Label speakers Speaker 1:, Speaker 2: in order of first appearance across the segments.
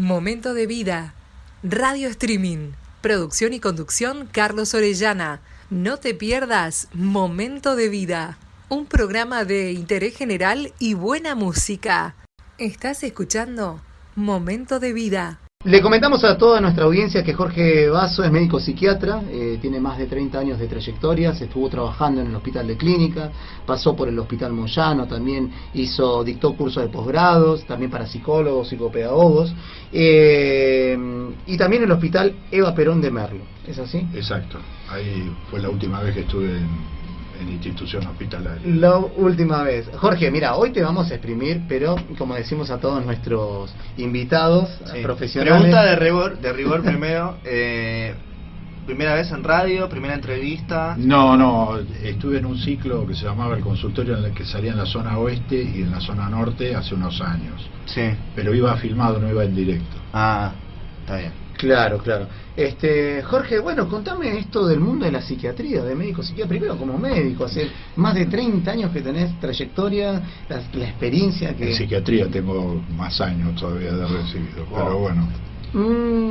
Speaker 1: Momento de vida. Radio Streaming. Producción y conducción Carlos Orellana. No te pierdas Momento de Vida. Un programa de interés general y buena música. ¿Estás escuchando Momento de Vida?
Speaker 2: Le comentamos a toda nuestra audiencia que Jorge Basso es médico psiquiatra, tiene más de 30 años de trayectoria, se estuvo trabajando en el Hospital de Clínica, pasó por el Hospital Moyano, también dictó cursos de posgrados, también para psicólogos, psicopedagogos, y también el Hospital Eva Perón de Merlo, ¿es así?
Speaker 3: Exacto, ahí fue la última vez que estuve en institución hospitalaria.
Speaker 2: La última vez. Jorge, mira, hoy te vamos a exprimir, pero como decimos a todos nuestros invitados profesionales.
Speaker 4: Pregunta de rigor primero. ¿Primera vez en radio? ¿Primera entrevista?
Speaker 3: No, estuve en un ciclo que se llamaba El Consultorio, en el que salía en la zona oeste y en la zona norte hace unos años.
Speaker 4: Sí.
Speaker 3: Pero iba filmado, no iba en directo.
Speaker 4: Ah, está bien.
Speaker 2: Claro. Jorge, bueno, contame esto del mundo de la psiquiatría, de médico psiquiatra, primero como médico, hace más de 30 años que tenés trayectoria, la experiencia que...
Speaker 3: En psiquiatría tengo más años todavía de recibido, pero bueno.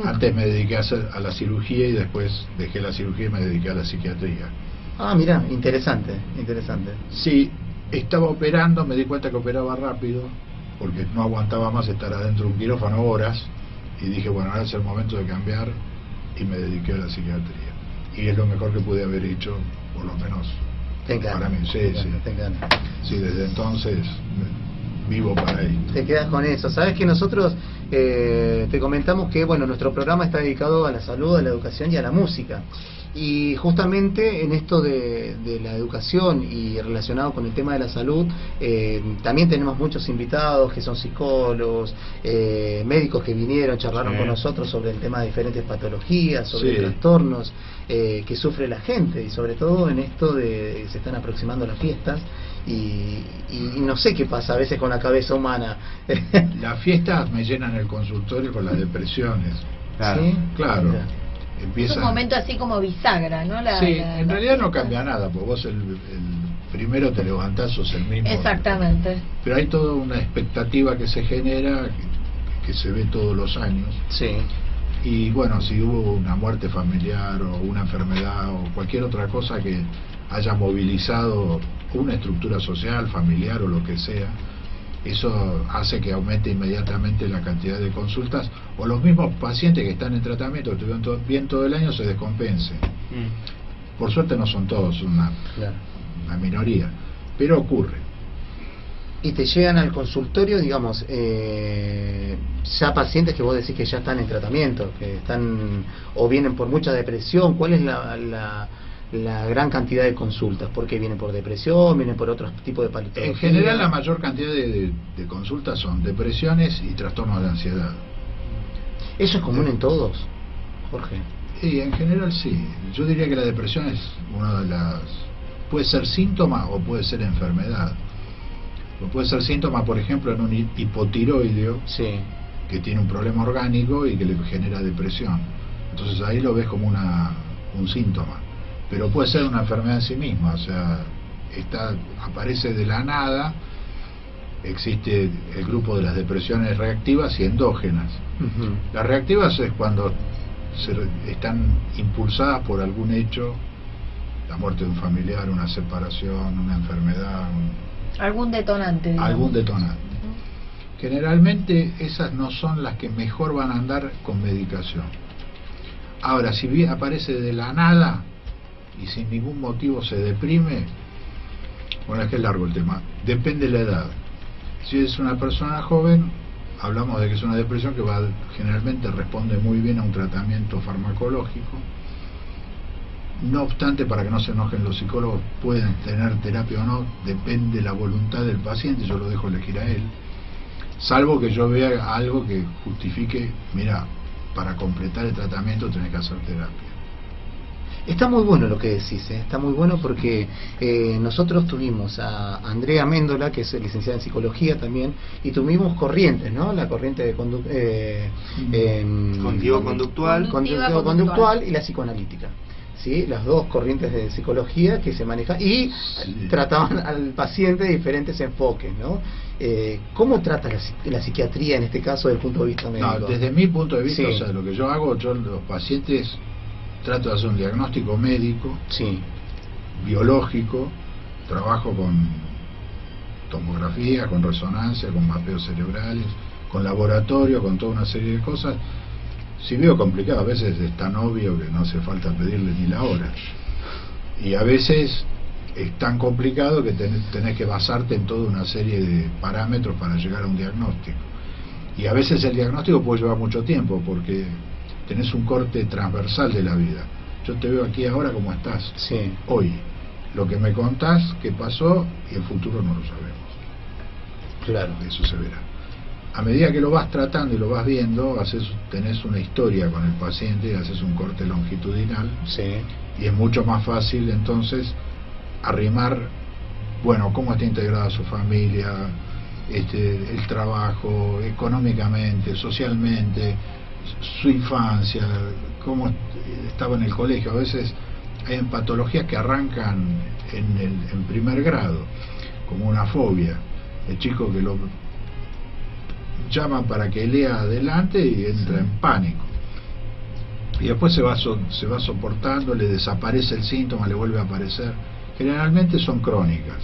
Speaker 3: Antes me dediqué a la cirugía y después dejé la cirugía y me dediqué a la psiquiatría.
Speaker 2: Ah, mira, interesante.
Speaker 3: Sí, estaba operando, me di cuenta que operaba rápido, porque no aguantaba más estar adentro de un quirófano horas, y dije, bueno, ahora es el momento de cambiar, y me dediqué a la psiquiatría. Y es lo mejor que pude haber hecho, por lo menos para mí. Sí, desde entonces vivo para ahí.
Speaker 2: Te quedas con eso. Sabes que nosotros te comentamos que nuestro programa está dedicado a la salud, a la educación y a la música. Y justamente en esto de la educación y relacionado con el tema de la salud, también tenemos muchos invitados que son psicólogos, médicos que vinieron, charlaron con nosotros sobre el tema de diferentes patologías, sobre trastornos que sufre la gente, y sobre todo en esto de se están aproximando las fiestas. Y no sé qué pasa a veces con la cabeza humana.
Speaker 3: Las fiestas me llenan el consultorio con las depresiones.
Speaker 2: Claro. ¿Sí?
Speaker 3: Claro.
Speaker 5: Es un momento así como bisagra, ¿no?
Speaker 3: En realidad no cambia nada, porque vos el primero te levantás, sos el mismo.
Speaker 5: Exactamente.
Speaker 3: Pero hay toda una expectativa que se genera, que se ve todos los años.
Speaker 2: Sí.
Speaker 3: Y bueno, si hubo una muerte familiar o una enfermedad o cualquier otra cosa que haya movilizado una estructura social, familiar o lo que sea, eso hace que aumente inmediatamente la cantidad de consultas, o los mismos pacientes que están en tratamiento, que estuvieron bien todo el año, se descompensen. Por suerte no son todos, una minoría, pero ocurre.
Speaker 2: Y te llegan al consultorio, digamos, ya pacientes que vos decís que ya están en tratamiento, que están o vienen por mucha depresión. ¿Cuál es la gran cantidad de consultas? ¿Por qué vienen por depresión? ¿Vienen por otros tipos de patologías?
Speaker 3: En general la mayor cantidad de consultas son depresiones y trastornos de ansiedad.
Speaker 2: ¿Eso es común en todos, Jorge?
Speaker 3: Sí, en general sí. Yo diría que la depresión es una de las... puede ser síntoma o puede ser enfermedad. O puede ser síntoma, por ejemplo, en un hipotiroideo que tiene un problema orgánico y que le genera depresión. Entonces ahí lo ves como un síntoma. Pero puede ser una enfermedad en sí misma, o sea, aparece de la nada. Existe el grupo de las depresiones reactivas y endógenas. Las reactivas es cuando están impulsadas por algún hecho, la muerte de un familiar, una separación, una enfermedad,
Speaker 5: algún detonante, digamos.
Speaker 3: Algún detonante. Generalmente esas no son las que mejor van a andar con medicación. Ahora, si bien aparece de la nada y sin ningún motivo se deprime, bueno, es que es largo el tema, depende de la edad. Si es una persona joven, hablamos de que es una depresión que generalmente responde muy bien a un tratamiento farmacológico. No obstante, para que no se enojen los psicólogos, pueden tener terapia o no, depende de la voluntad del paciente, yo lo dejo elegir a él, salvo que yo vea algo que justifique, mira, para completar el tratamiento tenés que hacer terapia.
Speaker 2: Está muy bueno lo que decís, está muy bueno porque nosotros tuvimos a Andrea Méndola, que es licenciada en psicología también, y tuvimos corrientes, ¿no? La corriente de
Speaker 4: conductual
Speaker 2: y la psicoanalítica. ¿sí? Las dos corrientes de psicología que se manejan y trataban al paciente de diferentes enfoques, ¿no? ¿Cómo trata la psiquiatría en este caso desde el punto de vista médico?
Speaker 3: No, desde mi punto de vista,
Speaker 2: sí.
Speaker 3: O sea, lo que yo hago, los pacientes trato de hacer un diagnóstico médico,
Speaker 2: sí,
Speaker 3: biológico, trabajo con tomografía, con resonancia, con mapeos cerebrales, con laboratorio, con toda una serie de cosas. Si veo complicado, a veces es tan obvio que no hace falta pedirle ni la hora. Y a veces es tan complicado que tenés que basarte en toda una serie de parámetros para llegar a un diagnóstico. Y a veces el diagnóstico puede llevar mucho tiempo porque tenés un corte transversal de la vida. Yo te veo aquí ahora como estás,
Speaker 2: sí.
Speaker 3: Hoy. Lo que me contás, qué pasó, y el futuro no lo sabemos.
Speaker 2: Claro.
Speaker 3: Eso se verá. A medida que lo vas tratando y lo vas viendo, tenés una historia con el paciente y haces un corte longitudinal,
Speaker 2: sí.
Speaker 3: Y es mucho más fácil entonces arrimar, bueno, cómo está integrada su familia, el trabajo, económicamente, socialmente, su infancia, cómo estaba en el colegio. A veces hay patologías que arrancan en primer grado, como una fobia. El chico que lo llaman para que lea adelante y entra en pánico. Y después se va soportando, le desaparece el síntoma, le vuelve a aparecer. Generalmente son crónicas.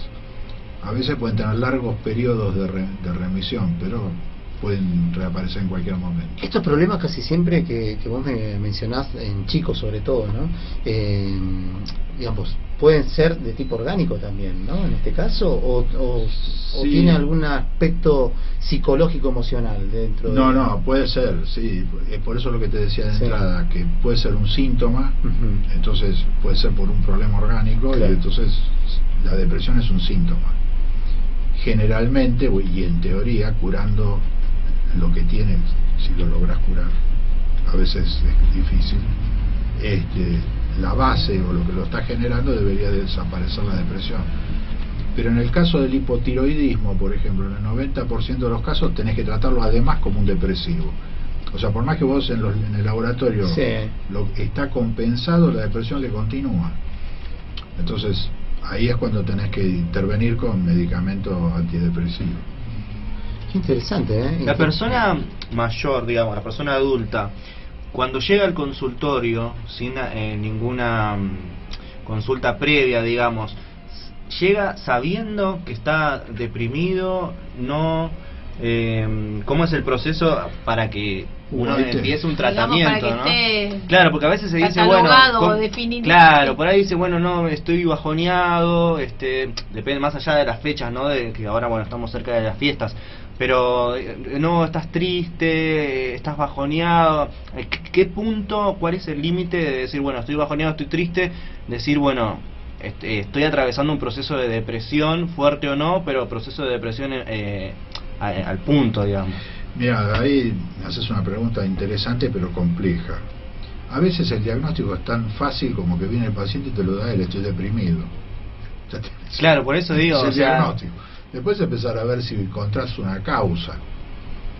Speaker 3: A veces pueden tener largos periodos de remisión, pero pueden reaparecer en cualquier momento.
Speaker 2: Estos problemas casi siempre que vos me mencionás en chicos sobre todo, ¿no? Digamos, pueden ser de tipo orgánico también, ¿no? En este caso, o
Speaker 3: sí.
Speaker 2: Tiene algún aspecto psicológico emocional dentro de...
Speaker 3: No, puede ser, sí. Por eso lo que te decía de entrada, que puede ser un síntoma, entonces puede ser por un problema orgánico, claro. Y entonces la depresión es un síntoma. Generalmente, y en teoría, curando lo que tienes, si lo logras curar, a veces es difícil, la base o lo que lo está generando debería desaparecer la depresión. Pero en el caso del hipotiroidismo, por ejemplo, en el 90% de los casos tenés que tratarlo además como un depresivo. O sea, por más que vos en el laboratorio está compensado, la depresión le continúa. Entonces ahí es cuando tenés que intervenir con medicamento antidepresivo.
Speaker 2: Qué interesante, ¿eh?
Speaker 4: La persona mayor, digamos, la persona adulta, cuando llega al consultorio sin ninguna consulta previa, digamos, llega sabiendo que está deprimido, no, ¿cómo es el proceso para que uno empiece un tratamiento, ¿no? Claro, porque a veces se dice, bueno, claro, por ahí dice, bueno, no, estoy bajoneado, depende más allá de las fechas, ¿no? De que ahora, bueno, estamos cerca de las fiestas, pero no, estás triste, estás bajoneado. ¿Qué punto, cuál es el límite de decir, bueno, estoy bajoneado, estoy triste? Decir, bueno, estoy atravesando un proceso de depresión, fuerte o no, pero proceso de depresión al punto, digamos.
Speaker 3: Mira, ahí haces una pregunta interesante pero compleja. A veces el diagnóstico es tan fácil como que viene el paciente y te lo da él, estoy deprimido.
Speaker 4: Claro, por eso digo,
Speaker 3: es el diagnóstico. Después empezar a ver si encontrás una causa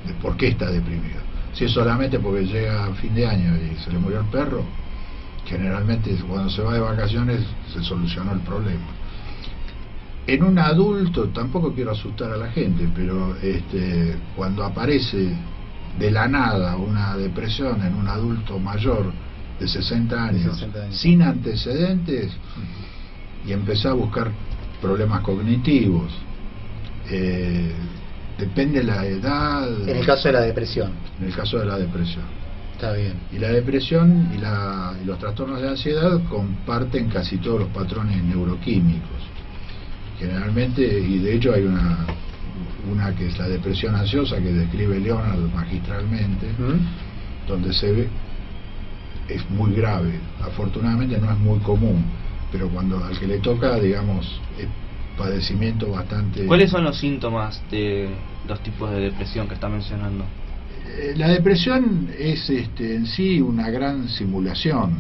Speaker 3: de por qué está deprimido. Si es solamente porque llega a fin de año y se le murió el perro, generalmente cuando se va de vacaciones se solucionó el problema. En un adulto, tampoco quiero asustar a la gente, pero cuando aparece de la nada una depresión en un adulto mayor de 60 años, sin antecedentes, y empezar a buscar problemas cognitivos, depende de la edad.
Speaker 2: En el caso de la depresión.
Speaker 3: En el caso de la depresión.
Speaker 2: Está bien.
Speaker 3: Y la depresión y los trastornos de ansiedad comparten casi todos los patrones neuroquímicos. Generalmente, y de hecho hay una que es la depresión ansiosa que describe Leonard magistralmente, donde se ve, es muy grave. Afortunadamente no es muy común, pero cuando al que le toca, digamos, es padecimiento bastante...
Speaker 4: ¿Cuáles son los síntomas de los tipos de depresión que está mencionando?
Speaker 3: La depresión es en sí una gran simulación.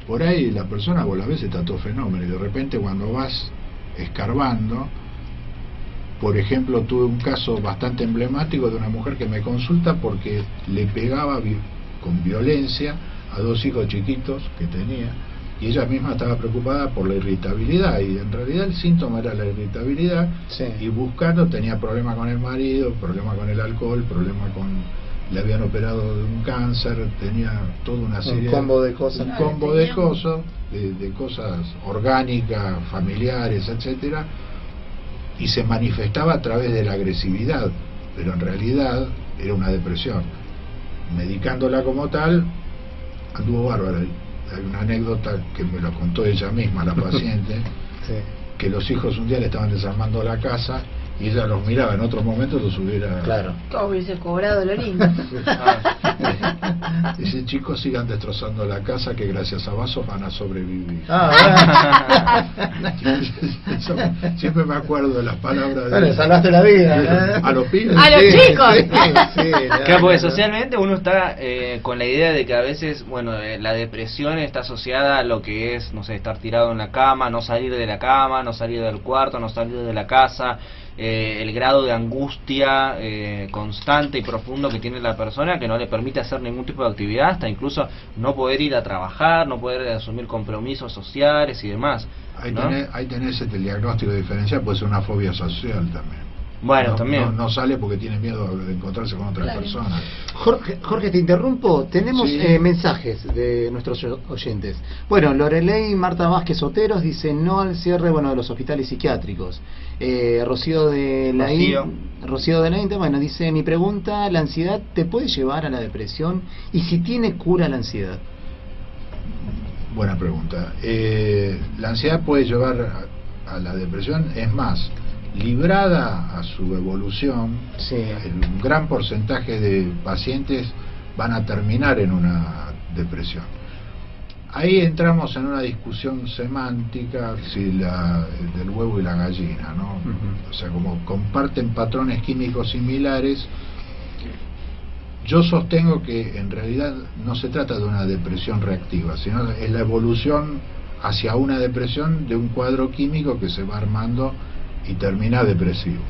Speaker 3: Por ahí la persona vos la ves está todo fenómeno y de repente cuando vas escarbando, por ejemplo, tuve un caso bastante emblemático de una mujer que me consulta porque le pegaba con violencia a 2 hijos chiquitos que tenía y ella misma estaba preocupada por la irritabilidad, y en realidad el síntoma era la irritabilidad,
Speaker 2: sí.
Speaker 3: Y buscando tenía problemas con el marido, problemas con el alcohol, problemas con... le habían operado de un cáncer, tenía toda una serie...
Speaker 2: Un combo de cosas.
Speaker 3: Un combo de cosas, de cosas orgánicas, familiares, etcétera, y se manifestaba a través de la agresividad, pero en realidad era una depresión. Medicándola como tal, anduvo bárbara. Hay una anécdota que me lo contó ella misma, la paciente,
Speaker 2: sí.
Speaker 3: Que los hijos un día le estaban desarmando la casa y ella los miraba, en otros momentos los hubiera...
Speaker 2: Claro.
Speaker 5: ¿Cómo hubiese cobrado lo lindo?
Speaker 3: Dice, chicos, sigan destrozando la casa, que gracias a vasos van a sobrevivir. Siempre me acuerdo de las palabras de...
Speaker 2: Le salvaste la vida, ¿eh?
Speaker 3: A los pibes.
Speaker 5: ¡A los chicos!
Speaker 2: Sí,
Speaker 4: Claro, porque socialmente uno está con la idea de que a veces, bueno, la depresión está asociada a lo que es, no sé, estar tirado en la cama, no salir de la cama, no salir del cuarto, no salir de la casa, el grado de angustia constante y profundo que tiene la persona, que no le permite hacer ningún tipo de actividad, hasta incluso no poder ir a trabajar, no poder asumir compromisos sociales y demás, ¿no?
Speaker 3: Ahí tenés el diagnóstico diferencial, puede ser una fobia social también.
Speaker 4: Bueno, también.
Speaker 3: No sale porque tiene miedo de encontrarse con otras personas.
Speaker 2: Jorge, te interrumpo. Tenemos
Speaker 3: sí.
Speaker 2: Mensajes de nuestros oyentes. Bueno, Lorelei Marta Vázquez Oteros dice no al cierre, bueno, de los hospitales psiquiátricos. Rocío de Laín, bueno, dice, mi pregunta, ¿la ansiedad te puede llevar a la depresión? Y si tiene cura la ansiedad.
Speaker 3: Buena pregunta. La ansiedad puede llevar a la depresión, es más, librada a su evolución,
Speaker 2: sí.
Speaker 3: Un gran porcentaje de pacientes van a terminar en una depresión. Ahí entramos en una discusión semántica, si del huevo y la gallina, ¿no?
Speaker 2: Uh-huh.
Speaker 3: O sea, como comparten patrones químicos similares, yo sostengo que en realidad no se trata de una depresión reactiva, sino es la evolución hacia una depresión de un cuadro químico que se va armando y termina depresivo.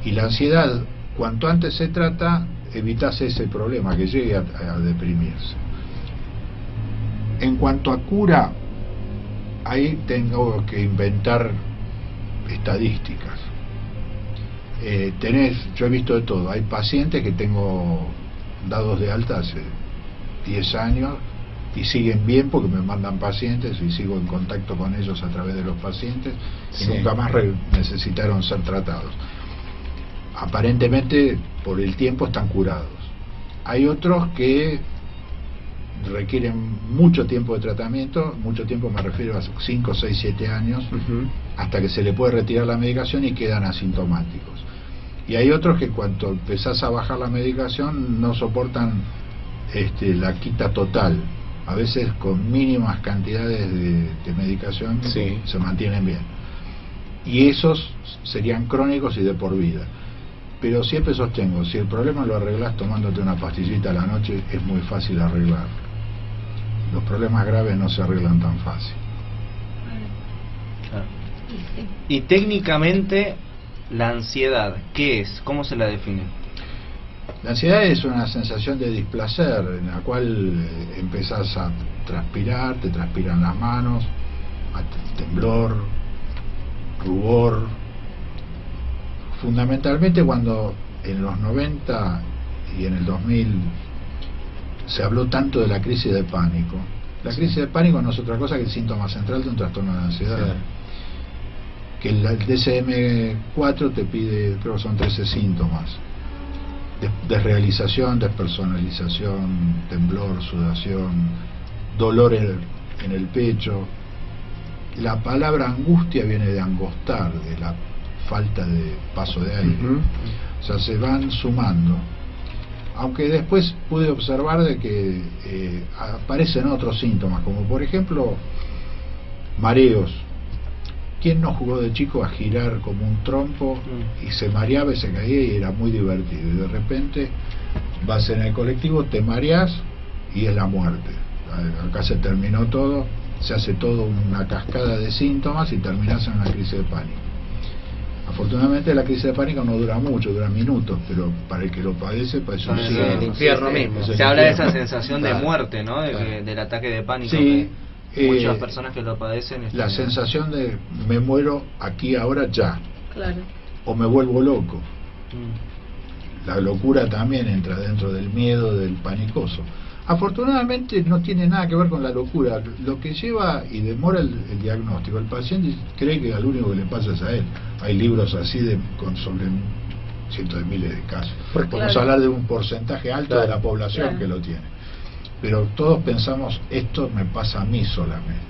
Speaker 3: Y la ansiedad, cuanto antes se trata, evitas ese problema, que llegue a deprimirse. En cuanto a cura, ahí tengo que inventar estadísticas. Yo he visto de todo. Hay pacientes que tengo dados de alta hace 10 años y siguen bien porque me mandan pacientes y sigo en contacto con ellos a través de los pacientes, y sí. Nunca más necesitaron ser tratados. Aparentemente por el tiempo están curados. Hay otros que requieren mucho tiempo de tratamiento, mucho tiempo me refiero a 5, 6, 7 años, uh-huh. Hasta que se le puede retirar la medicación y quedan asintomáticos. Y hay otros que cuando empezás a bajar la medicación no soportan la quita total. A veces con mínimas cantidades de medicación, sí. Se mantienen bien. Y esos serían crónicos y de por vida. Pero siempre sostengo, si el problema lo arreglas tomándote una pastillita a la noche, es muy fácil arreglarlo. Los problemas graves no se arreglan tan fácil.
Speaker 4: Y técnicamente, la ansiedad, ¿qué es? ¿Cómo se la define?
Speaker 3: La ansiedad es una sensación de displacer en la cual empezás a transpirar, te transpiran las manos, temblor, rubor. Fundamentalmente cuando en los 90 y en el 2000 se habló tanto de la crisis de pánico. La crisis de pánico no es otra cosa que el síntoma central de un trastorno de ansiedad. Sí. Que el DSM-4 te pide, creo que son 13 síntomas. Desrealización, despersonalización, temblor, sudación, dolor en el pecho. La palabra angustia viene de angostar, de la falta de paso de aire. Uh-huh. O sea, se van sumando. Aunque después pude observar de que aparecen otros síntomas, como por ejemplo mareos. ¿Quién no jugó de chico a girar como un trompo y se mareaba y se caía y era muy divertido? Y de repente vas en el colectivo, te mareás y es la muerte. Acá se terminó todo, se hace todo una cascada de síntomas y terminás en una crisis de pánico. Afortunadamente la crisis de pánico no dura mucho, dura minutos, pero para el que lo padece parece un
Speaker 4: el infierno mismo. Se habla de esa sensación de muerte, ¿no? Del ataque de pánico.
Speaker 3: Sí,
Speaker 4: Muchas personas que lo padecen.
Speaker 3: La sensación de me muero aquí, ahora, ya.
Speaker 5: Claro.
Speaker 3: O me vuelvo loco.
Speaker 4: Mm.
Speaker 3: La locura también entra dentro del miedo, del panicoso. Afortunadamente no tiene nada que ver con la locura. Lo que lleva y demora el diagnóstico, el paciente cree que al único que le pasa es a él. Hay libros así sobre cientos de miles de casos. Podemos hablar de un porcentaje alto de la población que lo tiene. Pero todos pensamos, esto me pasa a mí solamente.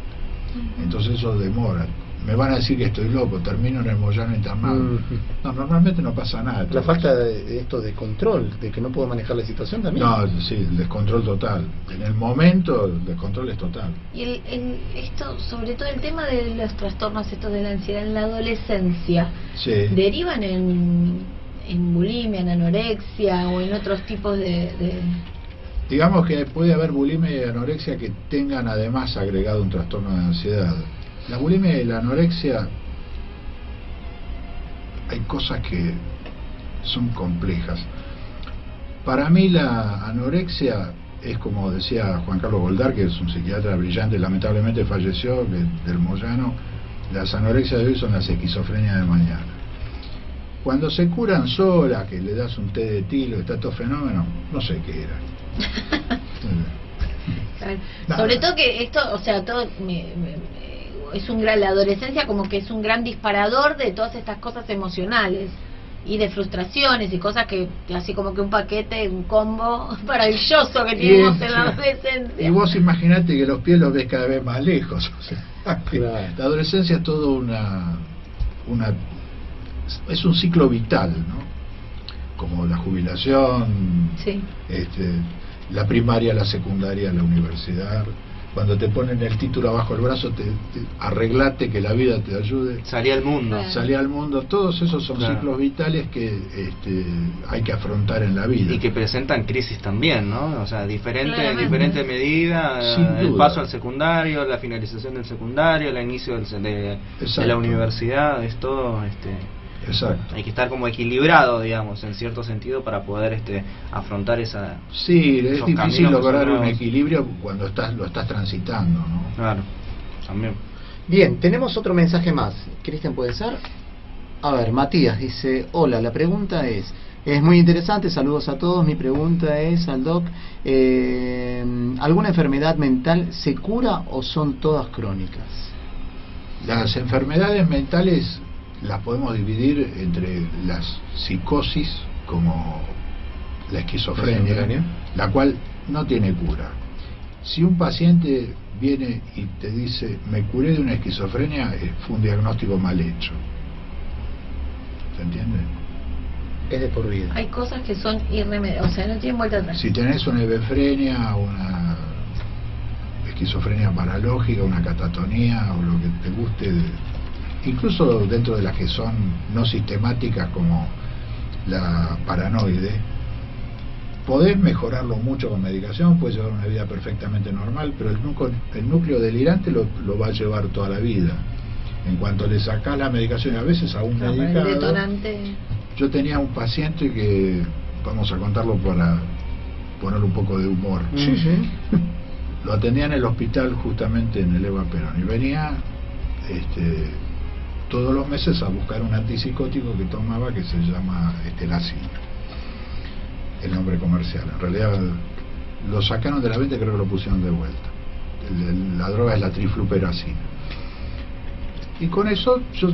Speaker 3: Entonces eso demora. Me van a decir que estoy loco, termino en el Moyano internado. No, normalmente no pasa nada.
Speaker 2: La falta de esto de control, de que no puedo manejar la situación también.
Speaker 3: No, sí, el descontrol total. En el momento el descontrol es total.
Speaker 5: Y esto, sobre todo el tema de los trastornos estos de la ansiedad en la adolescencia, derivan en bulimia, en anorexia o en otros tipos de...
Speaker 3: Digamos que puede haber bulimia y anorexia que tengan además agregado un trastorno de ansiedad. La bulimia y la anorexia, hay cosas que son complejas. Para mí la anorexia es, como decía Juan Carlos Goldar, que es un psiquiatra brillante, lamentablemente falleció, del Moyano. Las anorexias de hoy son las esquizofrenias de mañana. Cuando se curan solas, que le das un té de tilo, está todo fenómeno, no sé qué era.
Speaker 5: Sobre todo que esto, o sea, todo es la adolescencia como que es un gran disparador de todas estas cosas emocionales y de frustraciones y cosas que, así como que un paquete, un combo maravilloso que tenemos en la adolescencia.
Speaker 3: Y vos imaginate que los pies los ves cada vez más lejos. O sea, la adolescencia es todo es un ciclo vital, ¿no? Como la jubilación, la primaria, la secundaria, la universidad. Cuando te ponen el título abajo del brazo, arreglate, que la vida te ayude.
Speaker 4: Salí al mundo.
Speaker 3: Salí al mundo. Todos esos son ciclos vitales que hay que afrontar en la vida.
Speaker 4: Y que presentan crisis también, ¿no? O sea, diferente medida, el paso al secundario, la finalización del secundario, el inicio de la universidad, es todo...
Speaker 3: Exacto.
Speaker 4: Hay que estar como equilibrado, digamos, en cierto sentido, para poder afrontar esa...
Speaker 3: Sí, es difícil lograr un equilibrio cuando lo estás transitando, ¿no?
Speaker 4: Claro, también.
Speaker 2: Bien, tenemos otro mensaje más. Cristian, ¿puede ser? A ver, Matías dice: hola, la pregunta es muy interesante, saludos a todos. Mi pregunta es al doc, ¿alguna enfermedad mental se cura o son todas crónicas?
Speaker 3: Las enfermedades mentales las podemos dividir entre las psicosis, como la esquizofrenia, la cual no tiene cura. Si un paciente viene y te dice me curé de una esquizofrenia, fue un diagnóstico mal hecho. ¿Se entiende?
Speaker 2: Es de por vida.
Speaker 5: Hay cosas que son irremediables, o sea, no tienen vuelta atrás.
Speaker 3: Si tenés una hebefrenia, una esquizofrenia paralógica, una catatonía o lo que te guste, incluso dentro de las que son no sistemáticas como la paranoide, podés mejorarlo mucho con medicación, puedes llevar una vida perfectamente normal, pero el núcleo delirante lo va a llevar toda la vida. En cuanto le sacás la medicación, a veces a un medicado.
Speaker 5: El detonante.
Speaker 3: Yo tenía un paciente que, vamos a contarlo para poner un poco de humor.
Speaker 2: Sí.
Speaker 3: Lo atendía en el hospital, justamente en el Eva Perón, y venía todos los meses a buscar un antipsicótico que tomaba, que se llama Estelacina, el nombre comercial. En realidad lo sacaron de la venta y creo que lo pusieron de vuelta. La droga es la trifluperacina. Y con eso yo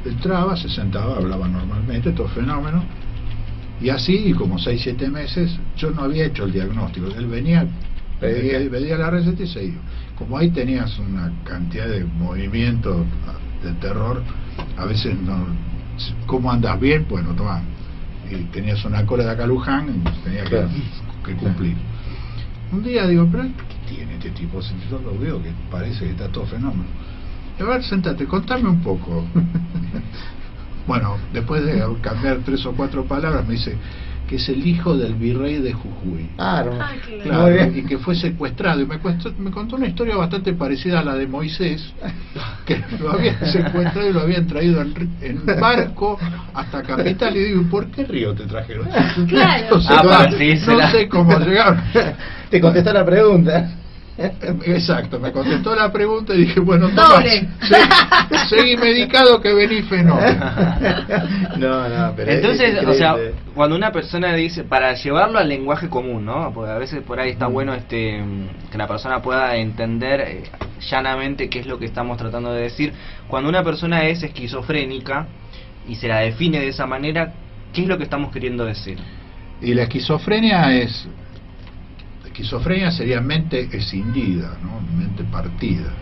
Speaker 3: entraba, se sentaba, hablaba normalmente, todo fenómeno, y así, como 6-7 meses, yo no había hecho el diagnóstico. Él venía, pedía la receta y se iba. Como ahí tenías una cantidad de movimientos de terror, a veces no, ¿cómo andas bien? Bueno, toma. Y tenías una cola de acaluján y tenía que cumplir. Un día digo, pero ¿qué tiene este tipo? Yo lo veo que parece que está todo fenómeno. A ver, sentate, contame un poco. Bueno, después de cambiar 3 o 4 palabras, me dice que es el hijo del virrey de Jujuy.
Speaker 2: Claro.
Speaker 3: Y que fue secuestrado. Y me contó una historia bastante parecida a la de Moisés, que lo habían secuestrado y lo habían traído en barco hasta Capital. Y digo, ¿por qué río te trajeron?
Speaker 5: Claro.
Speaker 3: No sé cómo llegaron.
Speaker 2: Te contesté la pregunta.
Speaker 3: Exacto, me contestó la pregunta y dije, bueno,
Speaker 5: doble.
Speaker 3: Seguí medicado que venís fenómeno.
Speaker 2: No, pero
Speaker 4: entonces,
Speaker 2: es
Speaker 4: o sea,
Speaker 2: increíble.
Speaker 4: cuando una persona dice, para llevarlo al lenguaje común, ¿no? Porque a veces por ahí está bueno que la persona pueda entender llanamente qué es lo que estamos tratando de decir. Cuando una persona es esquizofrénica y se la define de esa manera, ¿qué es lo que estamos queriendo decir?
Speaker 3: Y la esquizofrenia sería mente escindida, ¿no? Mente partida.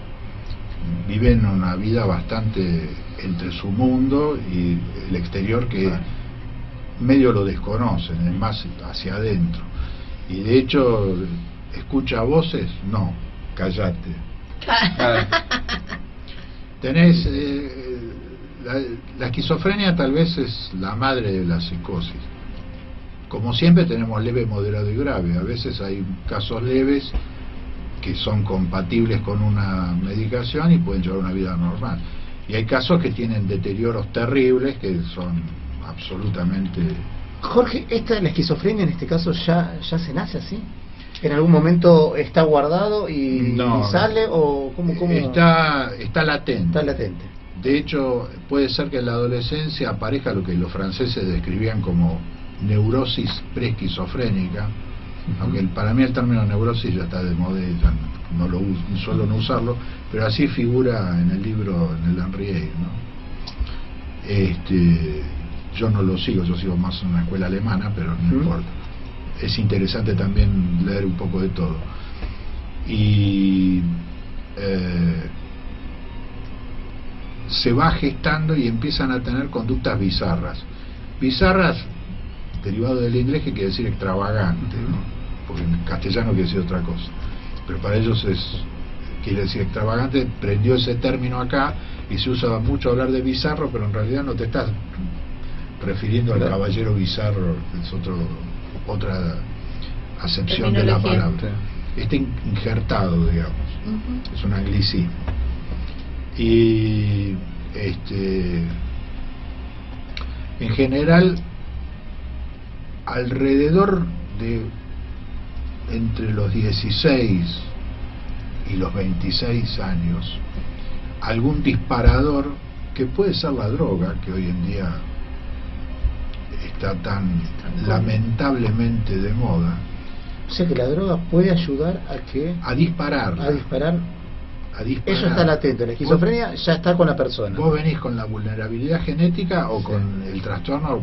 Speaker 3: Viven una vida bastante entre su mundo y el exterior que medio lo desconocen, es más hacia adentro. Y de hecho, ¿escucha voces? No, callate. Tenés la esquizofrenia tal vez es la madre de la psicosis. Como siempre tenemos leve, moderado y grave. A veces hay casos leves que son compatibles con una medicación y pueden llevar una vida normal. Y hay casos que tienen deterioros terribles que son absolutamente...
Speaker 2: Jorge, la esquizofrenia en este caso ya se nace así. ¿En algún momento está guardado y sale o cómo?
Speaker 3: Está latente.
Speaker 2: Está latente.
Speaker 3: De hecho, puede ser que en la adolescencia aparezca lo que los franceses describían como neurosis preesquizofrénica, aunque para mí el término neurosis ya está de moda y ya suelo no usarlo, pero así figura en el libro, en el Henriet, ¿no? Yo no lo sigo, yo sigo más en una escuela alemana, pero no importa. Es interesante también leer un poco de todo. Y se va gestando y empiezan a tener conductas bizarras. Bizarras, derivado del inglés, que quiere decir extravagante, ¿no? Porque en castellano quiere decir otra cosa. Pero para ellos quiere decir extravagante, prendió ese término acá y se usa mucho hablar de bizarro, pero en realidad no te estás refiriendo al caballero bizarro, es otra acepción de la palabra. Está injertado, digamos. Es un anglicismo. Y en general, alrededor de entre los 16 y los 26 años, algún disparador, que puede ser la droga, que hoy en día está tan lamentablemente de moda.
Speaker 2: O sea que la droga puede ayudar
Speaker 3: a disparar.
Speaker 2: Eso está latente. La esquizofrenia ya está con la persona.
Speaker 3: Vos venís con la vulnerabilidad genética o con el trastorno.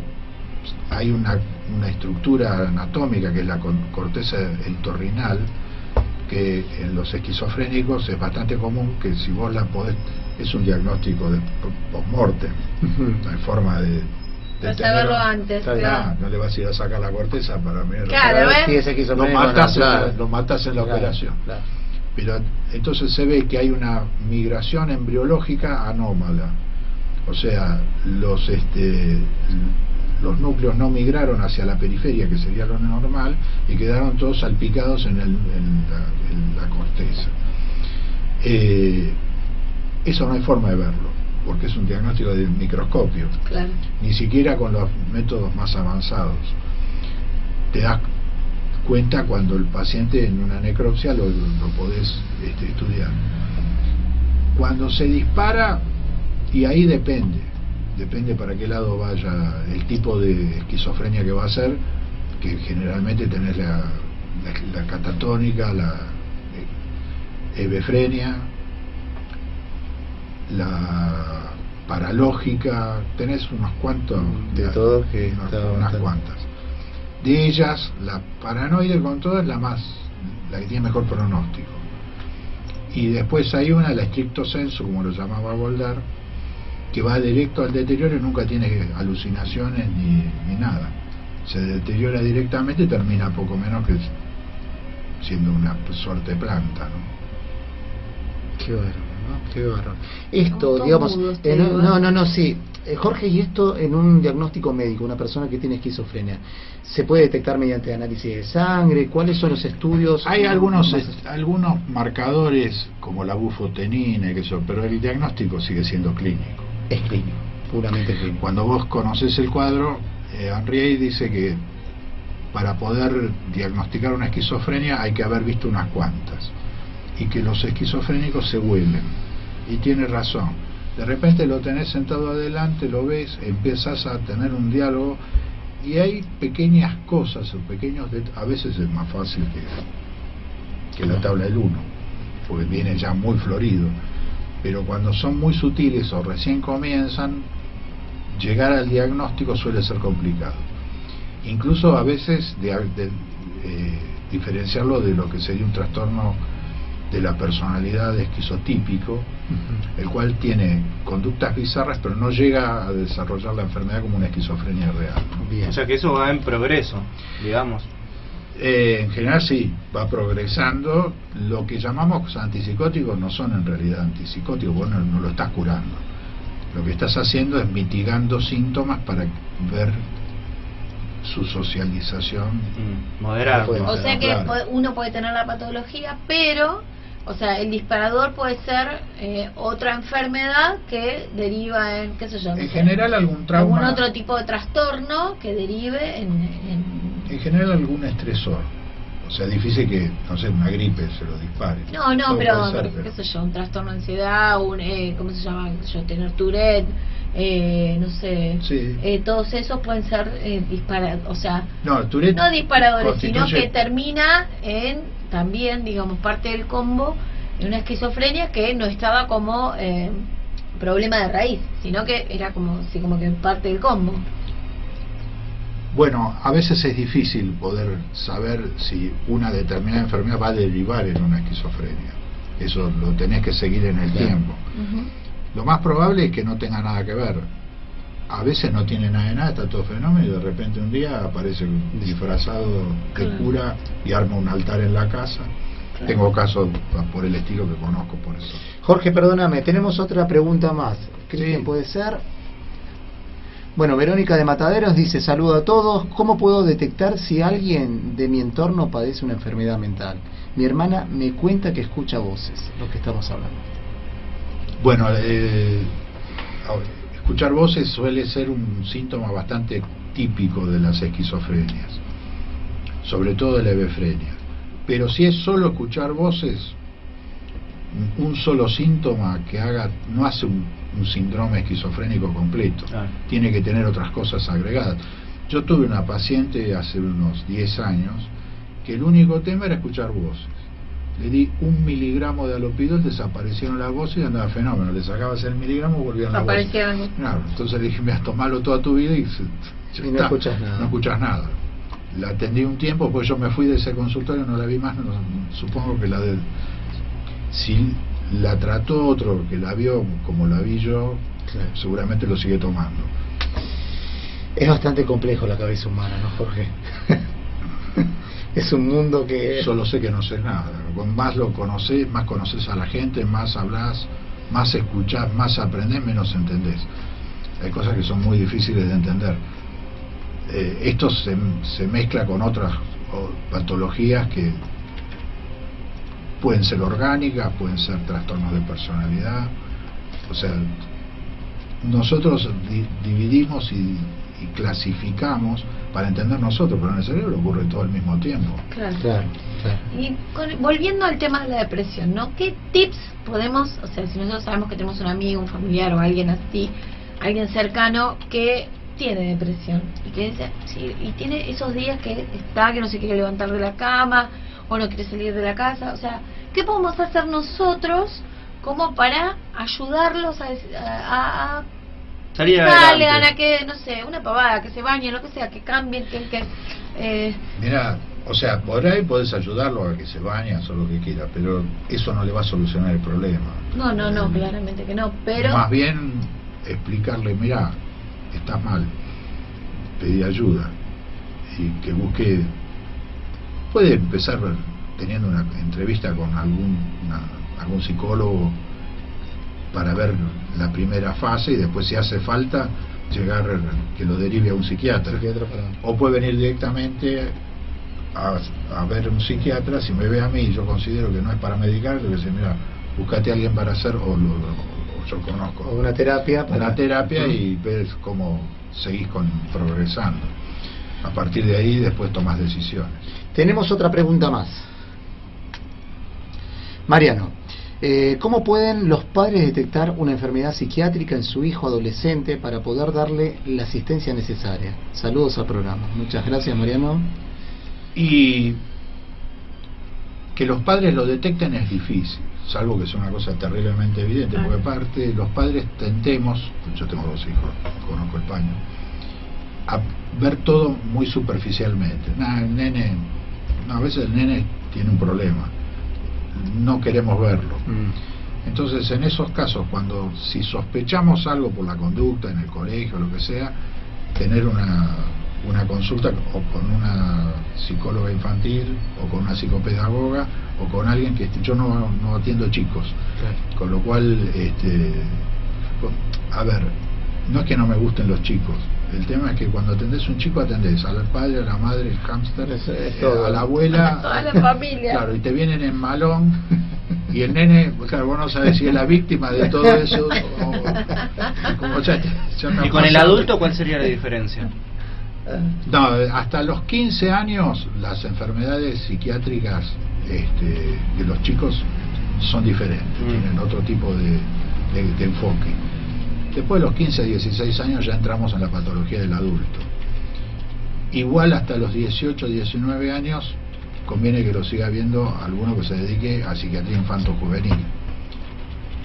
Speaker 3: Hay una estructura anatómica que es la corteza entorrinal, que en los esquizofrénicos es bastante común, que si vos la podés, es un diagnóstico de post-mortem. No hay forma de
Speaker 5: saberlo antes, claro.
Speaker 3: No le vas a ir a sacar la corteza para mirar.
Speaker 5: Claro,
Speaker 3: Lo matás en la operación. Claro. Pero entonces se ve que hay una migración embriológica anómala. O sea, los núcleos no migraron hacia la periferia, que sería lo normal, y quedaron todos salpicados en la corteza. Eso no hay forma de verlo, porque es un diagnóstico de microscopio.
Speaker 5: Claro.
Speaker 3: Ni siquiera con los métodos más avanzados te das cuenta cuando el paciente en una necropsia lo podés estudiar. Cuando se dispara, y ahí depende para qué lado vaya el tipo de esquizofrenia que va a ser, que generalmente tenés la catatónica, la hebefrenia, la paralógica, tenés unos cuantos
Speaker 2: de todo,
Speaker 3: unas cuantas. De ellas, la paranoide con todas es la que tiene mejor pronóstico. Y después hay una, la stricto sensu, como lo llamaba Goldar, que va directo al deterioro y nunca tiene alucinaciones ni nada. Se deteriora directamente y termina poco menos que siendo una suerte de planta, ¿no?
Speaker 2: Qué bárbaro, ¿no? Qué bárbaro. Esto, digamos, sí. Jorge, y esto en un diagnóstico médico, una persona que tiene esquizofrenia, ¿se puede detectar mediante análisis de sangre? ¿Cuáles son los estudios?
Speaker 3: Hay algunos marcadores como la bufotenina y eso, pero el diagnóstico sigue siendo clínico.
Speaker 2: Es clínico, puramente clínico.
Speaker 3: Cuando vos conoces el cuadro, Henriet dice que para poder diagnosticar una esquizofrenia hay que haber visto unas cuantas. y que los esquizofrénicos se vuelven. Y tiene razón. De repente lo tenés sentado adelante, lo ves, empiezas a tener un diálogo y hay pequeñas cosas o pequeños a veces es más fácil que la tabla del 1, porque viene ya muy florido, pero cuando son muy sutiles o recién comienzan, llegar al diagnóstico suele ser complicado. Incluso a veces diferenciarlo de lo que sería un trastorno de la personalidad esquizotípico, el cual tiene conductas bizarras pero no llega a desarrollar la enfermedad como una esquizofrenia real.
Speaker 2: Bien.
Speaker 4: O sea que eso va en progreso, digamos.
Speaker 3: En general sí, va progresando. Lo que llamamos antipsicóticos no son en realidad antipsicóticos, vos no lo estás curando. Lo que estás haciendo es mitigando síntomas para ver su socialización.
Speaker 4: Moderar.
Speaker 5: O sea que
Speaker 3: claro.
Speaker 5: uno puede tener la patología, pero, o sea, el disparador puede ser otra enfermedad que deriva en, qué sé yo, no
Speaker 3: En
Speaker 5: sé,
Speaker 3: general algún trauma,
Speaker 5: algún otro tipo de trastorno que derive
Speaker 3: en general algún estresor. O sea, es difícil que, no sé, una gripe se lo dispare.
Speaker 5: No,
Speaker 3: Todo
Speaker 5: pero,
Speaker 3: puede ser,
Speaker 5: qué sé yo, un trastorno de ansiedad, ¿cómo se llama? Qué sé yo, tener Tourette, no sé,
Speaker 3: sí.
Speaker 5: todos esos pueden ser disparadores, o sea,
Speaker 3: No, Tourette
Speaker 5: no disparadores, sino
Speaker 3: constituye-
Speaker 5: que termina en, también, digamos, parte del combo, en una esquizofrenia que no estaba como problema de raíz, sino que era como, sí, como que parte del combo.
Speaker 3: Bueno, a veces es difícil poder saber si una determinada enfermedad va a derivar en una esquizofrenia. Eso lo tenés que seguir en el tiempo. Lo más probable es que no tenga nada que ver. A veces no tiene nada de nada, está todo fenómeno y de repente un día aparece disfrazado de cura y arma un altar en la casa. Tengo casos por el estilo que conozco, por eso.
Speaker 2: Jorge, perdóname, tenemos otra pregunta más. Cristian,
Speaker 3: Sí.
Speaker 2: ¿puede ser? Bueno, Verónica de Mataderos dice: saludo a todos. ¿Cómo puedo detectar si alguien de mi entorno padece una enfermedad mental? Mi hermana me cuenta que escucha voces, lo que estamos hablando.
Speaker 3: Bueno, escuchar voces suele ser un síntoma bastante típico de las esquizofrenias, sobre todo de la hebefrenia. Pero si es solo escuchar voces, un solo síntoma que haga, no hace un síndrome esquizofrénico completo. Tiene que tener otras cosas agregadas. Yo tuve una paciente hace unos 10 años que el único tema era escuchar voces. Le di 1 miligramo de alopidol, desaparecieron las voces y andaba fenómeno. Le sacabas el miligramo, volvían las voces.
Speaker 5: Aparecieron.
Speaker 3: Claro, entonces le dije: mira, tomalo toda tu vida y
Speaker 2: Y no escuchas nada.
Speaker 3: No escuchas nada. La atendí un tiempo, pues yo me fui de ese consultorio, no la vi más. Supongo que si la trató otro que la vio como la vi yo,
Speaker 2: Claro.
Speaker 3: seguramente lo sigue tomando.
Speaker 2: Es bastante complejo la cabeza humana, ¿no, Jorge? Es un mundo que...
Speaker 3: Solo sé que no sé nada. Con más lo conoces, más conoces a la gente, más hablas, más escuchás, más aprendés, menos entendés. Hay cosas que son muy difíciles de entender. Esto se mezcla con otras patologías que pueden ser orgánicas, pueden ser trastornos de personalidad. O sea, nosotros dividimos y clasificamos para entender nosotros, pero en el cerebro ocurre todo al mismo tiempo.
Speaker 5: Claro.
Speaker 2: Claro.
Speaker 5: Y volviendo al tema de la depresión, ¿no? ¿Qué tips podemos, o sea, si nosotros sabemos que tenemos un amigo, un familiar o alguien así, alguien cercano que tiene depresión y que dice, sí, y tiene esos días que no se quiere levantar de la cama o no quiere salir de la casa, o sea, ¿qué podemos hacer nosotros como para ayudarlos a
Speaker 4: salir
Speaker 5: salgan,
Speaker 4: adelante?
Speaker 5: a que, no sé, una pavada, que se bañen, lo que sea, que cambien,
Speaker 3: Mira, o sea, por ahí podés ayudarlo a que se bañe, hacer lo que quiera, pero eso no le va a solucionar el problema.
Speaker 5: no, claramente que no, pero
Speaker 3: Más bien explicarle: mira, estás mal, pedí ayuda, y que busque. Puede empezar teniendo una entrevista con algún psicólogo para ver la primera fase, y después, si hace falta, llegar que lo derive a un psiquiatra. O puede venir directamente a ver un psiquiatra. Si me ve a mí y yo considero que no es para medicar, le voy a decir: mira, búscate a alguien para hacer, o yo conozco
Speaker 2: O una terapia.
Speaker 3: una terapia, y ves cómo seguís progresando. A partir de ahí después tomás decisiones.
Speaker 2: Tenemos otra pregunta más. Mariano, ¿cómo pueden los padres detectar una enfermedad psiquiátrica en su hijo adolescente para poder darle la asistencia necesaria? Saludos al programa. Muchas gracias, Mariano.
Speaker 3: Y que los padres lo detecten es difícil, salvo que sea una cosa terriblemente evidente, porque aparte los padres tendemos, yo tengo 2 hijos, conozco el paño, a ver todo muy superficialmente. A veces el nene tiene un problema, no queremos verlo. Entonces, en esos casos, si sospechamos algo por la conducta en el colegio, lo que sea, tener una consulta o con una psicóloga infantil o con una psicopedagoga o con alguien que yo no atiendo chicos, con lo cual a ver, no es que no me gusten los chicos, el tema es que cuando atendés un chico atendés al padre, a la madre, el hámster, a la abuela,
Speaker 5: toda la familia,
Speaker 3: claro, y te vienen en malón y el nene, claro, vos no sabes si es la víctima de todo eso como ya
Speaker 4: y con el adulto, ¿cuál sería la diferencia?
Speaker 3: No, hasta los 15 años las enfermedades psiquiátricas de los chicos son diferentes, tienen otro tipo de enfoque. Después de los 15 a 16 años ya entramos en la patología del adulto. Igual hasta los 18, 19 años conviene que lo siga viendo alguno que se dedique a psiquiatría infanto-juvenil.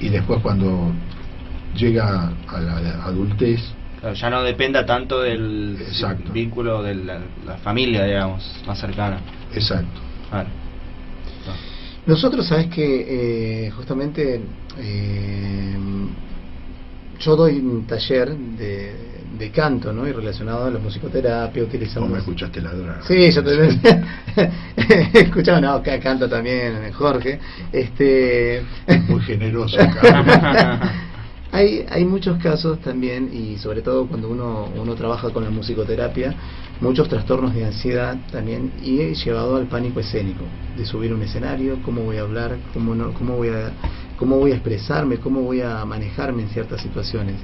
Speaker 3: Y después cuando llega a la adultez,
Speaker 4: ya no dependa tanto del vínculo de la familia, digamos, más cercana.
Speaker 3: Exacto.
Speaker 4: Claro.
Speaker 2: Nosotros, sabes que justamente yo doy un taller de canto, ¿no? Y relacionado a la musicoterapia, utilizamos...
Speaker 3: ¿Vos me escuchaste ladrar?
Speaker 2: Sí, yo también escuchaba, no, acá canta también Jorge.
Speaker 3: Muy generoso acá.
Speaker 2: Hay muchos casos también, y sobre todo cuando uno trabaja con la musicoterapia, muchos trastornos de ansiedad también, y llevado al pánico escénico, de subir a un escenario, cómo voy a hablar, cómo voy a expresarme, cómo voy a manejarme en ciertas situaciones.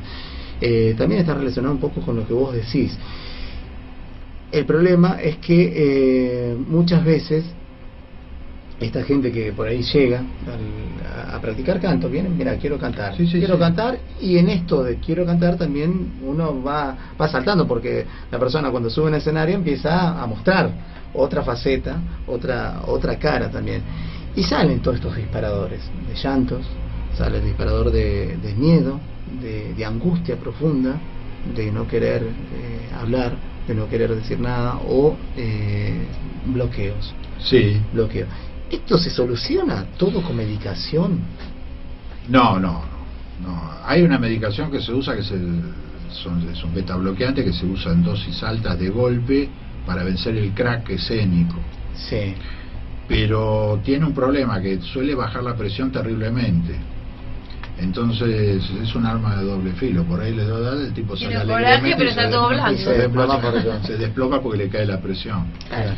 Speaker 2: También está relacionado un poco con lo que vos decís. El problema es que muchas veces esta gente que por ahí llega a practicar canto, vienen, mira, quiero cantar, quiero cantar, y en esto de quiero cantar también uno va saltando, porque la persona cuando sube en el escenario empieza a mostrar otra faceta, otra cara también, y salen todos estos disparadores de llantos, sale el disparador de miedo, de angustia profunda, de no querer hablar, de no querer decir nada, o bloqueos.
Speaker 3: Sí.
Speaker 2: Bloqueo. ¿Esto se soluciona todo con medicación?
Speaker 3: No. Hay una medicación que se usa que es un beta bloqueante que se usa en dosis altas de golpe para vencer el crack escénico.
Speaker 2: Sí.
Speaker 3: Pero tiene un problema, que suele bajar la presión terriblemente. Entonces es un arma de doble filo. Por ahí le da, el tipo sale alegremente,
Speaker 5: pero está todo blanco.
Speaker 3: Se desploma porque le cae la presión.
Speaker 2: Claro.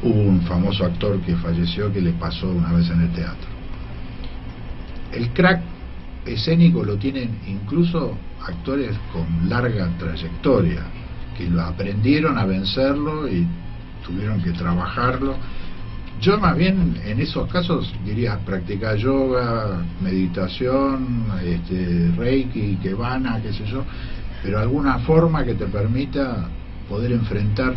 Speaker 3: Hubo un famoso actor que falleció que le pasó una vez en el teatro. El crack escénico lo tienen incluso actores con larga trayectoria, que lo aprendieron a vencerlo y tuvieron que trabajarlo. Yo más bien en esos casos diría practicar yoga, meditación, reiki, kebana, qué sé yo, pero alguna forma que te permita poder enfrentar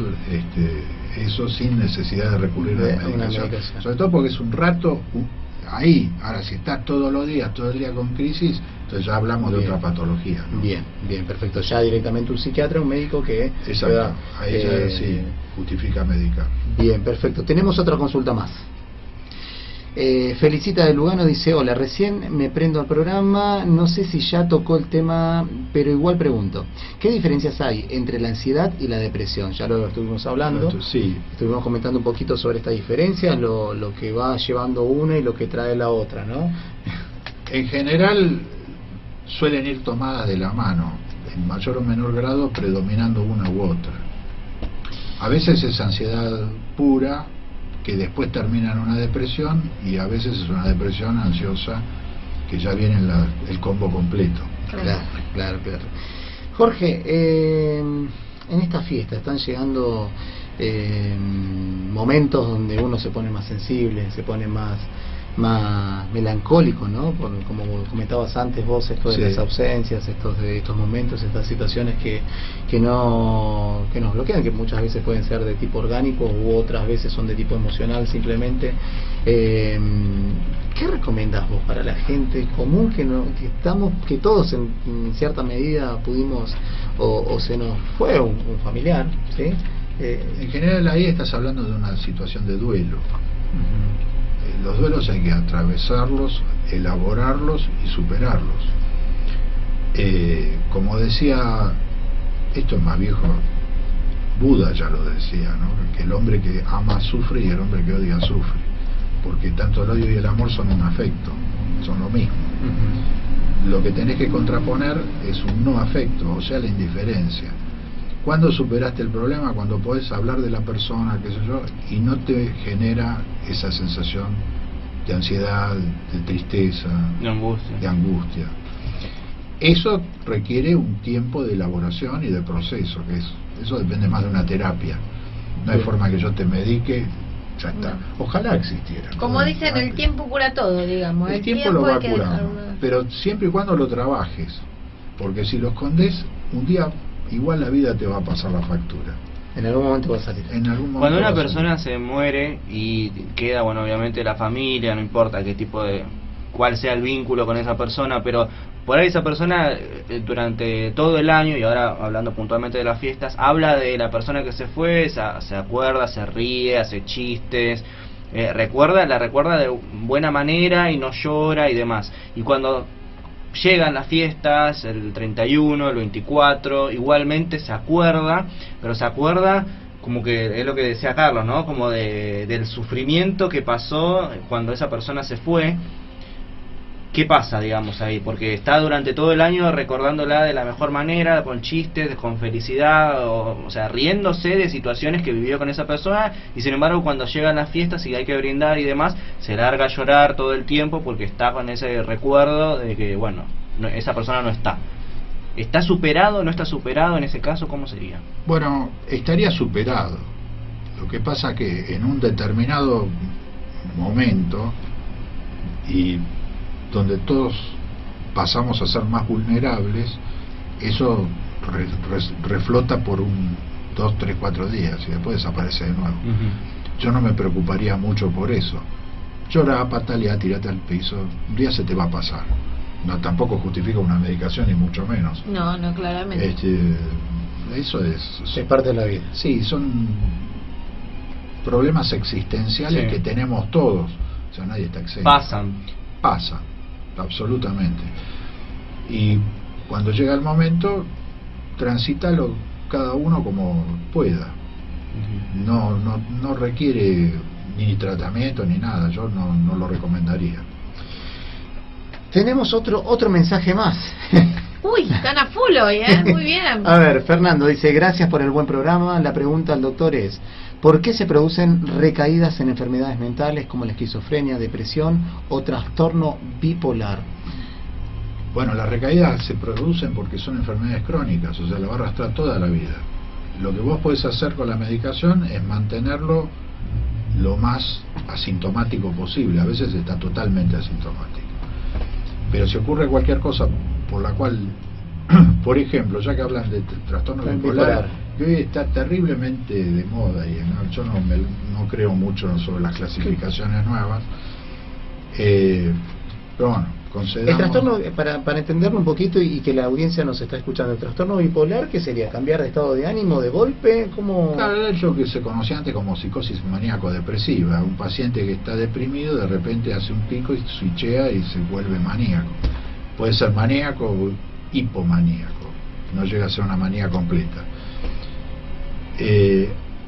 Speaker 3: eso sin necesidad de recurrir a la medicación. Sobre todo porque es un rato ahí. Ahora, si estás todos los días, todo el día con crisis, entonces ya hablamos de otra patología, ¿no? Bien,
Speaker 2: perfecto. Ya directamente un psiquiatra, un médico que...
Speaker 3: Exacto, ahí ya sí justifica medicar.
Speaker 2: Bien, perfecto. Tenemos otra consulta más. Felicita de Lugano dice: hola, recién me prendo al programa, no sé si ya tocó el tema, pero igual pregunto, ¿qué diferencias hay entre la ansiedad y la depresión? Ya lo estuvimos hablando,
Speaker 3: sí.
Speaker 2: Estuvimos comentando un poquito sobre esta diferencia, lo que va llevando una y lo que trae la otra, ¿no?
Speaker 3: En general suelen ir tomadas de la mano, en mayor o menor grado predominando una u otra. A veces es ansiedad pura, que después termina en una depresión, y a veces es una depresión ansiosa que ya viene el combo completo.
Speaker 2: Claro. Jorge, en esta fiesta están llegando momentos donde uno se pone más sensible, se pone más más melancólico, ¿no? Como comentabas antes vos, esto de las ausencias, estos momentos, estas situaciones que nos bloquean, que muchas veces pueden ser de tipo orgánico u otras veces son de tipo emocional simplemente. ¿Qué recomendás vos para la gente común que todos en cierta medida pudimos o se nos fue un familiar, ¿sí?
Speaker 3: En general ahí estás hablando de una situación de duelo. Los duelos hay que atravesarlos, elaborarlos y superarlos. Como decía, esto es más viejo, Buda ya lo decía, ¿no? Que el hombre que ama sufre y el hombre que odia sufre, porque tanto el odio y el amor son un afecto, son lo mismo. Lo que tenés que contraponer es un no afecto, o sea, la indiferencia. ¿Cuándo superaste el problema? Cuando podés hablar de la persona, qué sé yo, y no te genera esa sensación de ansiedad, de tristeza, de angustia. Eso requiere un tiempo de elaboración y de proceso, eso depende más de una terapia. No hay forma que yo te medique, ya está. Ojalá existiera.
Speaker 5: Como dicen, el tiempo cura todo, digamos.
Speaker 3: El tiempo lo va curando, pero siempre y cuando lo trabajes, porque si lo escondes, un día igual la vida te va a pasar la factura.
Speaker 2: En algún momento va a salir.
Speaker 4: Cuando una persona se muere y queda, bueno, obviamente la familia, no importa qué tipo cuál sea el vínculo con esa persona, pero por ahí esa persona durante todo el año, y ahora hablando puntualmente de las fiestas, habla de la persona que se fue, se acuerda, se ríe, hace chistes, la recuerda de buena manera y no llora y demás. Y cuando llegan las fiestas, el 31, el 24, igualmente se acuerda, pero se acuerda como que es lo que decía Carlos, ¿no? Como del sufrimiento que pasó cuando esa persona se fue. ¿Qué pasa, digamos, ahí? Porque está durante todo el año recordándola de la mejor manera, con chistes, con felicidad, o sea, riéndose de situaciones que vivió con esa persona, y sin embargo cuando llegan las fiestas y hay que brindar y demás, se larga a llorar todo el tiempo porque está con ese recuerdo de que, bueno, esa persona no está. ¿Está superado, no está superado en ese caso? ¿Cómo sería?
Speaker 3: Bueno, estaría superado. Lo que pasa que en un determinado momento, y donde todos pasamos a ser más vulnerables, eso reflota por 2, 3, 4 días y después desaparece de nuevo. Yo no me preocuparía mucho por eso. Llorá, pataleá, tirate al piso, un día se te va a pasar. No, tampoco justifica una medicación ni mucho menos.
Speaker 5: No, claramente.
Speaker 3: Eso es
Speaker 2: parte de la vida.
Speaker 3: Sí, son problemas existenciales que tenemos todos. O sea, nadie está exento. Pasan, absolutamente. Y cuando llega el momento, transítalo cada uno como pueda. No requiere ni tratamiento ni nada. Yo no lo recomendaría.
Speaker 2: Tenemos otro mensaje más.
Speaker 5: Uy, están a full hoy, muy bien.
Speaker 2: A ver, Fernando dice: gracias por el buen programa. La pregunta al doctor es: ¿por qué se producen recaídas en enfermedades mentales como la esquizofrenia, depresión o trastorno bipolar?
Speaker 3: Bueno, las recaídas se producen porque son enfermedades crónicas, o sea, la va a arrastrar toda la vida. Lo que vos podés hacer con la medicación es mantenerlo lo más asintomático posible. A veces está totalmente asintomático. Pero si ocurre cualquier cosa por la cual, por ejemplo, ya que hablan de trastorno bipolar, que hoy está terriblemente de moda, y yo no creo mucho sobre las clasificaciones nuevas, pero bueno, concedamos.
Speaker 2: El trastorno, para entenderlo un poquito y que la audiencia nos está escuchando, el trastorno bipolar, ¿qué sería? ¿Cambiar de estado de ánimo de golpe? ¿Cómo?
Speaker 3: Claro, el hecho que se conocía antes como psicosis maníaco-depresiva. Un paciente que está deprimido de repente hace un pico y switchea y se vuelve maníaco. Puede ser maníaco o hipomaníaco, no llega a ser una manía completa.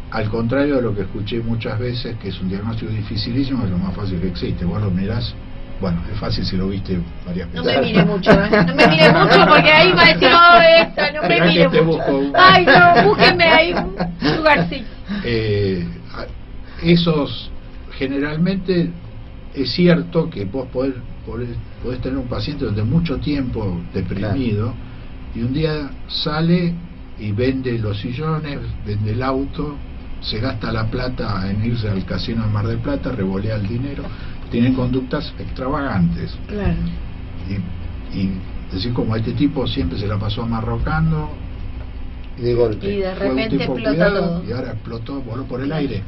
Speaker 3: Al contrario de lo que escuché muchas veces, que es un diagnóstico dificilísimo, es lo más fácil que existe. Vos lo mirás, bueno, es fácil si lo viste varias veces.
Speaker 5: No me mire mucho, no me mire mucho, porque ahí va a decir, esta, no me mire mucho. Ay, no, búsquenme ahí un lugarcito.
Speaker 3: Esos, generalmente, es cierto que vos podés tener un paciente donde mucho tiempo deprimido, y un día sale y vende los sillones, vende el auto, se gasta la plata en irse al casino de Mar del Plata, revolea el dinero, tienen conductas extravagantes.
Speaker 5: Claro.
Speaker 3: Y decir, como este tipo siempre se la pasó amarrocando,
Speaker 2: De golpe.
Speaker 5: Y de
Speaker 3: fue un
Speaker 5: repente
Speaker 3: tipo
Speaker 5: explota
Speaker 3: cuidado,
Speaker 5: todo.
Speaker 3: y ahora explotó, voló por el aire.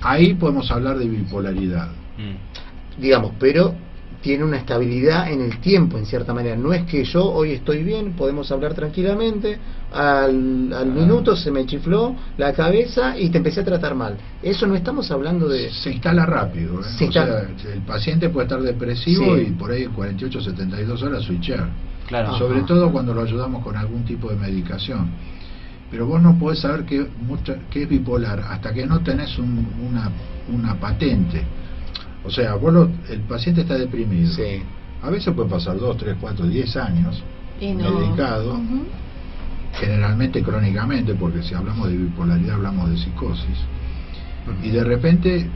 Speaker 3: Ahí podemos hablar de bipolaridad.
Speaker 2: Digamos, pero tiene una estabilidad en el tiempo, en cierta manera. No es que yo hoy estoy bien, podemos hablar tranquilamente, al minuto se me chifló la cabeza y te empecé a tratar mal. Eso no estamos hablando de...
Speaker 3: Se instala rápido,
Speaker 2: Se
Speaker 3: o
Speaker 2: instala.
Speaker 3: sea, el paciente puede estar depresivo
Speaker 2: Sí.
Speaker 3: y por ahí en 48, 72 horas switchar.
Speaker 4: Claro.
Speaker 2: Ajá.
Speaker 3: Sobre todo cuando lo ayudamos con algún tipo de medicación. Pero vos no podés saber qué es bipolar hasta que no tenés una patente. O sea, el paciente está deprimido.
Speaker 2: Sí.
Speaker 3: A veces puede pasar 2, 3, 4, 10 años
Speaker 5: Y no.
Speaker 3: medicado,
Speaker 5: Ujú.
Speaker 3: generalmente crónicamente, porque si hablamos de bipolaridad hablamos de psicosis. Y de repente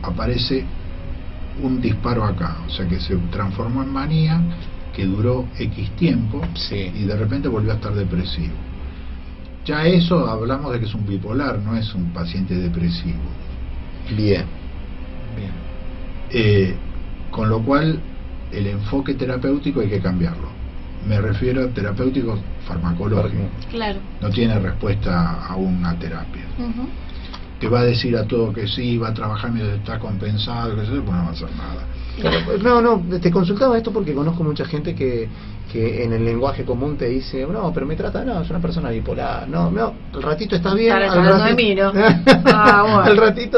Speaker 3: aparece un disparo acá, o sea que se transformó en manía, que duró X tiempo,
Speaker 2: Sí.
Speaker 3: y de repente volvió a estar depresivo. Ya eso hablamos de que es un bipolar, no es un paciente depresivo.
Speaker 2: Bien.
Speaker 3: Con lo cual el enfoque terapéutico hay que cambiarlo. Me refiero a terapéutico farmacológico.
Speaker 5: Claro.
Speaker 3: No tiene respuesta a una terapia.
Speaker 5: Ujú.
Speaker 3: Te va a decir a todo que sí, va a trabajar mientras está compensado, que pues no va a hacer nada.
Speaker 2: No, te consultaba esto porque conozco mucha gente que en el lenguaje común te dice, no, pero me trata, no, es una persona bipolar, no, al ratito está bien,
Speaker 5: Estarás
Speaker 2: al
Speaker 5: hablando de mí, ¿no? Ah, bueno.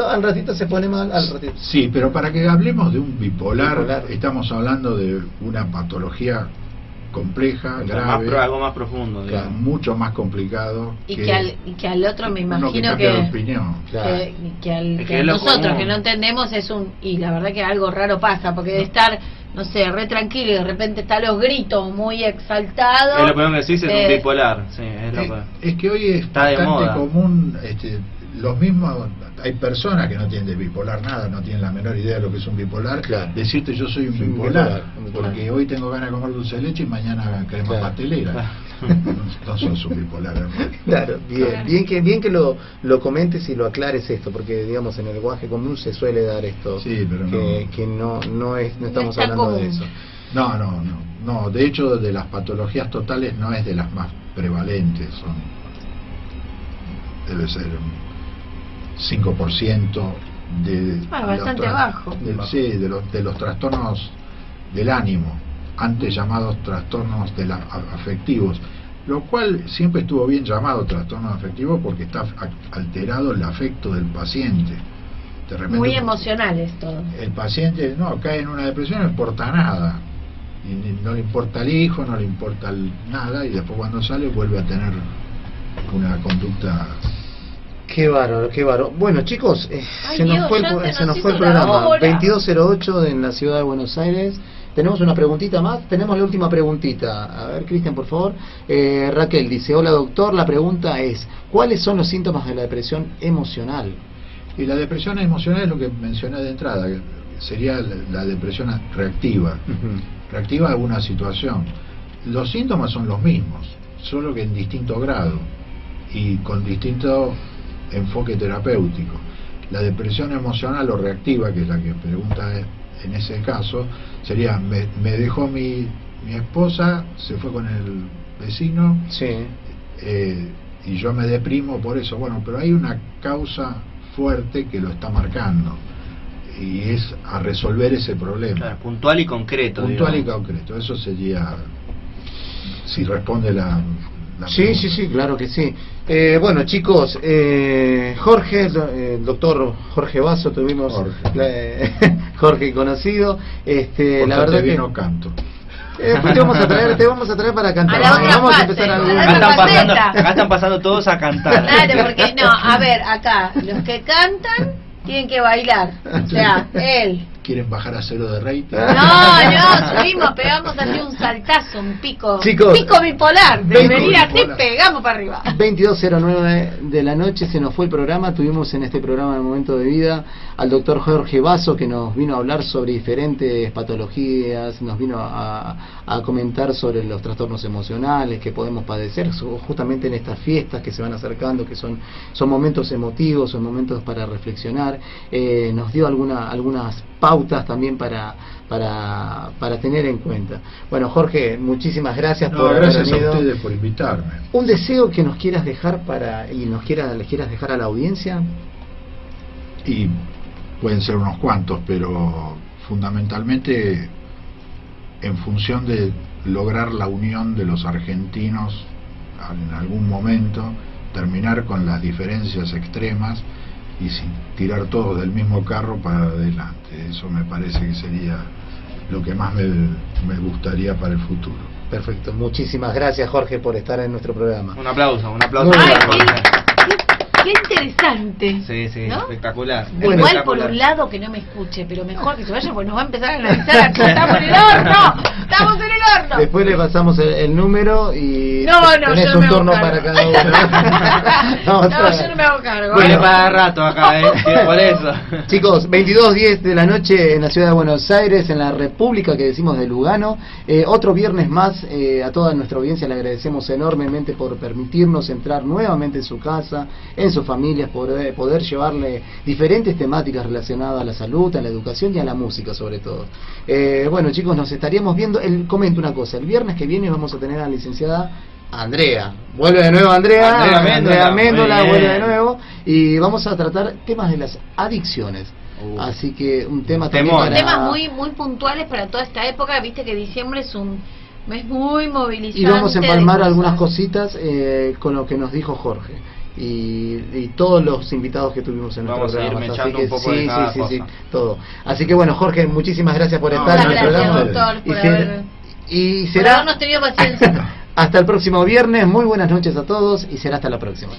Speaker 2: al ratito se pone mal, al ratito.
Speaker 3: Sí, pero para que hablemos de un bipolar,
Speaker 2: Bipolar.
Speaker 3: estamos hablando de una patología compleja, grave,
Speaker 4: Algo más profundo, digamos.
Speaker 3: mucho más complicado.
Speaker 5: Y que al otro me
Speaker 3: uno
Speaker 5: imagino
Speaker 3: cambia de
Speaker 5: que
Speaker 3: opinión.
Speaker 2: Claro.
Speaker 4: Es
Speaker 5: que
Speaker 4: es lo
Speaker 5: nosotros
Speaker 4: común.
Speaker 5: que no entendemos es y la verdad que algo raro pasa, porque de estar, no sé, re tranquilo y de repente está a los gritos, muy exaltado.
Speaker 4: Es lo primero que decís, es un bipolar. Sí, es lo
Speaker 3: Es que hoy es
Speaker 4: Está de
Speaker 3: bastante
Speaker 4: moda.
Speaker 3: común, los mismos, hay personas que no tienen de bipolar nada, no tienen la menor idea de lo que es un bipolar.
Speaker 2: Claro.
Speaker 3: Decirte yo soy un
Speaker 2: Soy un
Speaker 3: bipolar,
Speaker 2: bipolar.
Speaker 3: porque hoy tengo ganas de comer dulce de leche y mañana crema
Speaker 2: Claro.
Speaker 3: pastelera. No sos un bipolar, hermano.
Speaker 2: Claro, bien que lo comentes y lo aclares esto, porque digamos en el lenguaje común se suele dar esto,
Speaker 3: Sí, pero
Speaker 2: que no estamos
Speaker 5: está
Speaker 2: hablando de
Speaker 5: común.
Speaker 2: eso.
Speaker 3: No, de hecho de las patologías totales no es de las más prevalentes, debe ser un 5% de
Speaker 5: bastante bajo.
Speaker 3: de los trastornos del ánimo, antes llamados trastornos afectivos, lo cual siempre estuvo bien llamado trastorno afectivo porque está alterado el afecto del paciente. De repente,
Speaker 5: Muy emocionales todo.
Speaker 3: el paciente cae en una depresión, no importa nada, y no le importa el hijo, no le importa nada, y después cuando sale vuelve a tener una conducta.
Speaker 2: Qué bárbaro, qué bárbaro. Bueno, chicos,
Speaker 5: Ay,
Speaker 2: se nos
Speaker 5: Dios,
Speaker 2: fue
Speaker 5: ya
Speaker 2: se nos
Speaker 5: hizo
Speaker 2: fue el
Speaker 5: la
Speaker 2: programa.
Speaker 5: hora.
Speaker 2: 22:08 en la ciudad de Buenos Aires. Tenemos una preguntita más. Tenemos la última preguntita. A ver, Cristian, por favor. Raquel dice, hola doctor, la pregunta es, ¿cuáles son los síntomas de la depresión emocional?
Speaker 3: Y la depresión emocional es lo que mencioné de entrada, que sería la depresión reactiva. Reactiva a alguna situación. Los síntomas son los mismos, solo que en distinto grado y con distinto enfoque terapéutico. La depresión emocional o reactiva, que es la que pregunta en ese caso, sería me dejó mi esposa, se fue con el vecino,
Speaker 2: Sí.
Speaker 3: y yo me deprimo por eso. Bueno, pero hay una causa fuerte que lo está marcando y es a resolver ese problema.
Speaker 4: Claro, puntual y concreto.
Speaker 3: Puntual y
Speaker 4: digamos.
Speaker 3: concreto. Eso sería, si responde la
Speaker 2: Sí,
Speaker 3: pregunta.
Speaker 2: sí, claro que sí. Bueno, chicos, Jorge, el doctor Jorge Basso, tuvimos
Speaker 3: Jorge.
Speaker 2: Jorge conocido. La verdad que
Speaker 3: no canto.
Speaker 2: te vamos a traer para cantar.
Speaker 5: A la otra
Speaker 2: Vamos a
Speaker 5: fase,
Speaker 2: empezar
Speaker 5: a
Speaker 2: algún-
Speaker 5: la
Speaker 4: Acá están,
Speaker 5: otra
Speaker 4: pasando,
Speaker 5: faceta.
Speaker 4: acá están pasando todos a cantar.
Speaker 5: Claro, porque no, a ver, acá, los que cantan tienen que bailar. O sea, él
Speaker 3: quieren bajar a 0 de rating.
Speaker 5: No, subimos, pegamos así un saltazo, un pico.
Speaker 2: Chicos,
Speaker 5: pico bipolar. De venir así,
Speaker 3: bipolar.
Speaker 5: pegamos para arriba.
Speaker 2: 22:09 de la noche se nos fue el programa. Tuvimos en este programa de Momento de Vida al doctor Jorge Basso, que nos vino a hablar sobre diferentes patologías, nos vino a comentar sobre los trastornos emocionales que podemos padecer justamente en estas fiestas que se van acercando, que son momentos emotivos, son momentos para reflexionar. Nos dio algunas pautas también para tener en cuenta. Bueno, Jorge, muchísimas gracias por haber
Speaker 3: gracias
Speaker 2: venido.
Speaker 3: a ustedes por invitarme.
Speaker 2: Un deseo que nos quieras dejar les quieras dejar a la audiencia.
Speaker 3: Y pueden ser unos cuantos, pero fundamentalmente en función de lograr la unión de los argentinos en algún momento, terminar con las diferencias extremas y sin tirar todos del mismo carro para adelante. Eso me parece que sería lo que más me gustaría para el futuro.
Speaker 2: Perfecto, muchísimas gracias, Jorge, por estar en nuestro programa.
Speaker 4: Un aplauso
Speaker 2: Muy
Speaker 4: para
Speaker 2: bien.
Speaker 4: Jorge.
Speaker 5: Qué interesante.
Speaker 4: Sí,
Speaker 5: ¿no?
Speaker 4: espectacular.
Speaker 5: Igual
Speaker 4: espectacular.
Speaker 5: por un lado que no me escuche, pero mejor que se vaya porque nos va a empezar a analizar aquí. Estamos en el horno. Estamos en el horno.
Speaker 2: Después le pasamos el número y
Speaker 5: No,
Speaker 2: tenés
Speaker 5: yo no
Speaker 2: un
Speaker 5: me hago
Speaker 2: turno
Speaker 5: cargo.
Speaker 2: para cada uno.
Speaker 5: Yo no me hago cargo.
Speaker 4: Bueno, para rato acá, por eso.
Speaker 2: Chicos, 22:10 de la noche en la ciudad de Buenos Aires, en la República que decimos de Lugano. Otro viernes más, a toda nuestra audiencia le agradecemos enormemente por permitirnos entrar nuevamente en su casa, en sus familias, poder llevarle diferentes temáticas relacionadas a la salud, a la educación y a la música sobre todo. Bueno, chicos, nos estaríamos viendo. Comento una cosa, el viernes que viene vamos a tener a la licenciada Andrea. Vuelve de nuevo Andrea Méndola
Speaker 4: muy
Speaker 2: vuelve
Speaker 4: bien.
Speaker 2: de nuevo y vamos a tratar temas de las adicciones. Así que un tema también
Speaker 4: temón.
Speaker 2: para...
Speaker 5: Temas muy puntuales para toda esta época. Viste que diciembre es un mes muy movilizante.
Speaker 2: Y vamos a empalmar
Speaker 5: de
Speaker 2: algunas
Speaker 5: cosas.
Speaker 2: cositas con lo que nos dijo Jorge y todos los invitados que tuvimos en nuestro
Speaker 4: Vamos a ir
Speaker 2: programa.
Speaker 4: mechando un poco de cada cosa.
Speaker 2: Todo. Así que bueno, Jorge, muchísimas gracias por
Speaker 3: No,
Speaker 2: estar en el
Speaker 5: Muchas gracias,
Speaker 2: programa.
Speaker 5: doctor, por
Speaker 2: Y
Speaker 5: por
Speaker 2: será
Speaker 5: habernos tenido paciencia.
Speaker 2: hasta el próximo viernes. Muy buenas noches a todos y será hasta la próxima.